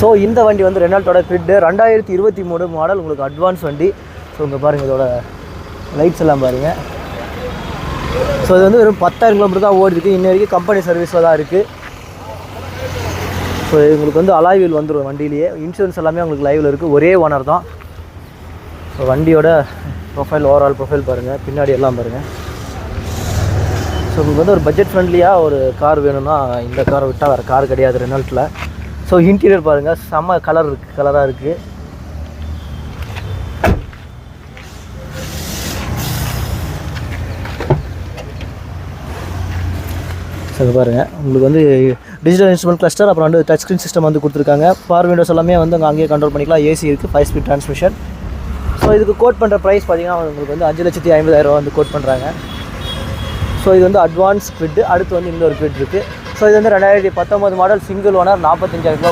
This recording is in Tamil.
ஸோ இந்த வண்டி வந்து ரெனால்ட்டோட குவிட் 2023 மாடல், உங்களுக்கு அட்வான்ஸ் வண்டி. ஸோ இங்கே பாருங்கள், இதோட லைட்ஸ் எல்லாம் பாருங்கள். ஸோ இது வந்து வெறும் 10,000 கிலோமீட்டர் தான் ஓடி இருக்குது. இன்ன வரைக்கும் கம்பெனி சர்வீஸில் தான் இருக்குது. ஸோ உங்களுக்கு வந்து அலாய் வீல் வந்துடும் வண்டியிலேயே. இன்சூரன்ஸ் எல்லாமே உங்களுக்கு லைவில் இருக்குது. ஒரே ஓனர் தான். ஸோ வண்டியோட ப்ரொஃபைல், ஓவரால் ப்ரொஃபைல் பாருங்கள், பின்னாடி எல்லாம் பாருங்கள். ஸோ உங்களுக்கு வந்து ஒரு பட்ஜெட் ஃப்ரெண்ட்லியாக ஒரு கார் வேணும்னா இந்த காரை விட்டால் வேறு கார் கிடையாது ரெனால்ட்டில். ஸோ இன்டீரியர் பாருங்கள், செம்ம கலராக இருக்குது. ஸோ இது பாருங்கள், உங்களுக்கு வந்து டிஜிட்டல் இன்ஸ்ட்ருமெண்ட் கிளஸ்டர், அப்புறம் வந்து டச் ஸ்க்ரீன் சிஸ்டம் வந்து கொடுத்துருக்காங்க. பவர் விண்டோஸ் எல்லாமே வந்து அங்கேயே கண்ட்ரோல் பண்ணிக்கலாம். ஏசி இருக்குது, 5 ஸ்பீட் டிரான்ஸ்மிஷன். ஸோ இதுக்கு கோட் பண்ணுற ப்ரைஸ் பார்த்தீங்கன்னா உங்களுக்கு வந்து 5,50,000 வந்து கோட் பண்ணுறாங்க. ஸோ இது வந்து அட்வான்ஸ் குவிட். அடுத்து வந்து இன்னொரு குவிட் இருக்குது. ஸோ இது வந்து 2019 மாடல், சிங்கிள் ஓனர், 45,000